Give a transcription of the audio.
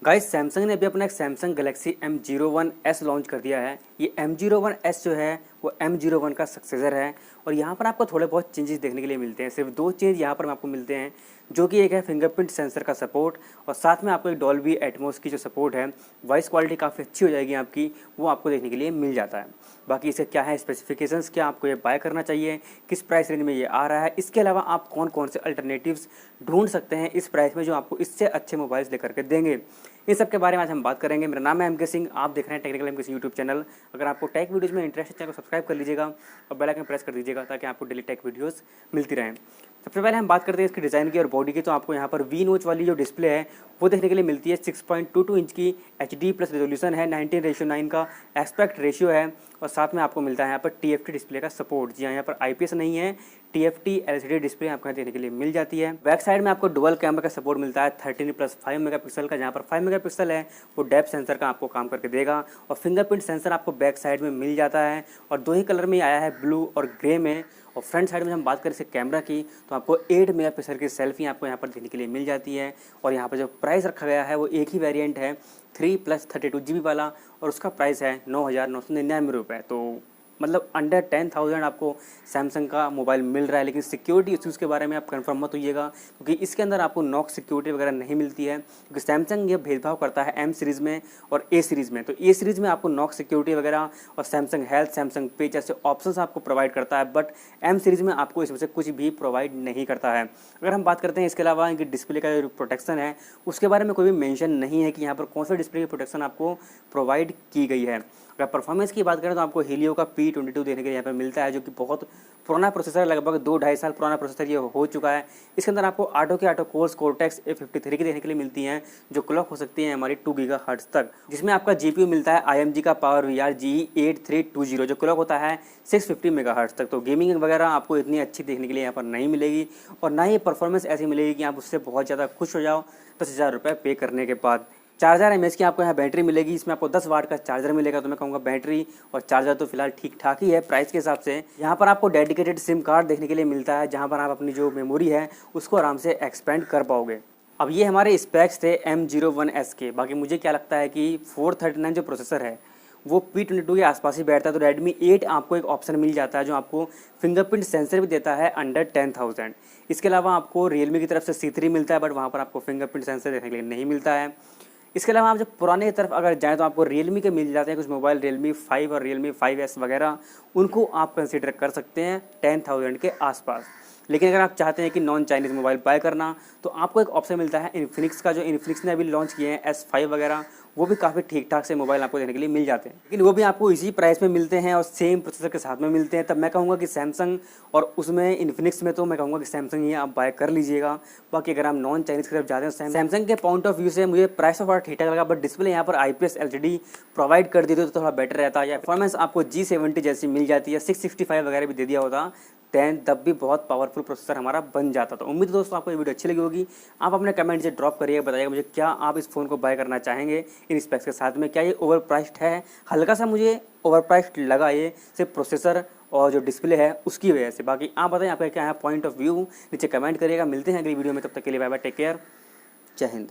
Guys Samsung ने अभी अपना एक सैमसंग गैलेक्सी M01s लॉन्च कर दिया है। ये M01s जो है वो M01 का सक्सेसर है और यहाँ पर आपको थोड़े बहुत चेंजेस देखने के लिए मिलते हैं। सिर्फ दो चेंज यहाँ पर आपको मिलते हैं, जो कि एक है फिंगरप्रिंट सेंसर का सपोर्ट और साथ में आपको एक डॉल्बी एटमॉस की जो सपोर्ट है, वॉइस क्वालिटी काफ़ी अच्छी हो जाएगी आपकी, वो आपको देखने के लिए मिल जाता है। बाकी इसके क्या है स्पेसिफिकेशंस, क्या आपको ये बाय करना चाहिए, किस प्राइस रेंज में ये आ रहा है, इसके अलावा आप कौन कौन से अल्टरनेटिव्स ढूंढ सकते हैं इस प्राइस में जो आपको इससे अच्छे मोबाइल्स लेकर के देंगे, इन सब के बारे में आज हम बात करेंगे। मेरा नाम है MK सिंह, आप देख रहे हैं टेक्निकल MK यूट्यूब चैनल। अगर आपको टेक वीडियोज़ में इंटरेस्ट है, चैनल को सब्सक्राइब कर लीजिएगा और बेल आइकन प्रेस कर दीजिएगा ताकि आपको डेली टेक वीडियोस मिलती रहें। सबसे पहले हम बात करते हैं इसकी डिज़ाइन की और बॉडी की। तो आपको यहाँ पर वी नोच वाली जो डिस्प्ले है वो देखने के लिए मिलती है। 6.22 इंच की HD प्लस रेजोल्यूशन है, 19:9 का एस्पेक्ट रेशियो है और साथ में आपको मिलता है यहाँ पर TFT डिस्प्ले का सपोर्ट। जी हाँ, यहाँ पर IPS नहीं है, TFT LCD डिस्प्ले आपको देखने के लिए मिल जाती है। बैक साइड में आपको डुअल कैमरा का सपोर्ट मिलता है 13+5 मेगापिक्सल का, जहाँ पर 5 मेगापिक्सल है वो डेप्थ सेंसर का आपको काम करके देगा और फिंगरप्रिंट सेंसर आपको बैक साइड में मिल जाता है और दो ही कलर में आया है, ब्लू और ग्रे में। और फ्रंट साइड में हम बात करें इसके कैमरा की तो आपको 8 मेगापिक्सल की सेल्फी आपको यहाँ पर देखने के लिए मिल जाती है और यहाँ पर जो प्राइस रखा गया है वो एक ही वेरिएंट है 3+32 GB वाला और उसका प्राइस है 9,999 रुपये। तो मतलब अंडर 10,000 आपको सैमसंग का मोबाइल मिल रहा है। लेकिन सिक्योरिटी इश्यूज़ के बारे में आप कंफर्म मत होइएगा क्योंकि इसके अंदर आपको नॉक सिक्योरिटी वगैरह नहीं मिलती है, क्योंकि सैमसंग ये भेदभाव करता है M सीरीज़ में और A सीरीज़ में। तो A सीरीज़ में आपको नॉक सिक्योरिटी वगैरह और सैमसंग हेल्थ, सैमसंग पे जैसे ऑप्शंस आपको प्रोवाइड करता है, बट M सीरीज़ में आपको इसमें से कुछ भी प्रोवाइड नहीं करता है। अगर हम बात करते हैं इसके अलावा इनकी डिस्प्ले का जो प्रोटेक्शन है उसके बारे में कोई भी मेंशन नहीं है कि यहाँ पर कौन सा डिस्प्ले की प्रोटेक्शन आपको प्रोवाइड की गई है। अगर परफॉर्मेंस की बात करें तो आपको हीलियो का P22 देखने के लिए यहाँ पर मिलता है, जो कि बहुत पुराना प्रोसेसर है, लगभग 2-2.5 साल पुराना प्रोसेसर ये हो चुका है। इसके अंदर आपको ऑटो कोर्स कोर्टेक्स A53 की देखने के लिए मिलती हैं, जो क्लॉक हो सकती है हमारी 2 GHz तक, जिसमें आपका GPU मिलता है IMG का पावर VR GE8320, जो क्लॉक होता है 650 MHz तक। तो गेमिंग वगैरह आपको इतनी अच्छी देखने के लिए यहाँ पर नहीं मिलेगी और ना ही परफॉर्मेंस ऐसी मिलेगी कि आप उससे बहुत ज़्यादा खुश हो जाओ 10,000 रुपये पे करने के बाद। 4000 mAh की आपको यहाँ बैटरी मिलेगी, इसमें आपको 10 वाट का चार्जर मिलेगा। तो मैं कहूँगा बैटरी और चार्जर तो फिलहाल ठीक ठाक ही है प्राइस के हिसाब से। यहाँ पर आपको डेडिकेटेड सिम कार्ड देखने के लिए मिलता है, जहाँ पर आप अपनी जो मेमोरी है उसको आराम से एक्सपेंड कर पाओगे। अब ये हमारे स्पेक्स थे M01s के। बाकी मुझे क्या लगता है कि 439 जो प्रोसेसर है वो P22 के आसपास ही बैठता है। तो Redmi 8 आपको एक ऑप्शन मिल जाता है जो आपको फिंगरप्रिंट सेंसर भी देता है अंडर 10,000। इसके अलावा आपको Realme की तरफ से C3 मिलता है, बट वहाँ पर आपको फिंगरप्रिंट सेंसर देखने के लिए नहीं मिलता है। इसके अलावा आप जब पुराने की तरफ अगर जाएँ तो आपको Realme के मिल जाते हैं कुछ मोबाइल, Realme 5 और Realme 5S वगैरह, उनको आप कंसीडर कर सकते हैं 10,000 के आसपास। लेकिन अगर आप चाहते हैं कि नॉन चाइनीज़ मोबाइल बाय करना तो आपको एक ऑप्शन मिलता है इन्फिनिक्स का, जो इन्फिनिक्स ने अभी लॉन्च किए हैं S5 वगैरह, वो भी काफ़ी ठीक ठाक से मोबाइल आपको देखने के लिए मिल जाते हैं, लेकिन वो भी आपको इसी प्राइस में मिलते हैं और सेम प्रोसेसर के साथ में मिलते हैं। तब मैं कहूँगा कि सैमसंग और उसमें इन्फिनिक्स में तो मैं कहूँगा कि सैमसंग ही आप बाय कर लीजिएगा। बाकी अगर आप नॉन चाइनीज़ की तरफ जाते हैं सैमसंग के पॉइंट ऑफ व्यू से मुझे प्राइस थोड़ा ठीक ठाक लगा, बट डिस्प्ले यहाँ पर IPS LCD प्रोवाइड कर देते तो थोड़ा बेटर रहता है, या परफॉर्मेंस आपको G70 जैसी मिल जाती है, 665 वगैरह भी दे दिया होता तब भी बहुत पावरफुल प्रोसेसर हमारा बन जाता। तो उम्मीद है दोस्तों आपको ये वीडियो अच्छी लगी होगी। आप अपने कमेंट से ड्रॉप करिएगा, बताइएगा मुझे क्या आप इस फ़ोन को बाय करना चाहेंगे इन स्पेक्स के साथ में। क्या ये ओवर प्राइस्ड है? हल्का सा मुझे ओवर प्राइस्ड लगा ये सिर्फ प्रोसेसर और जो डिस्प्ले है उसकी वजह से। बाकी आप बताएं आपका क्या है पॉइंट ऑफ व्यू, नीचे कमेंट करिएगा। मिलते हैं अगली वीडियो में, तब तक के लिए बाय बाय, टेक केयर, जय हिंद।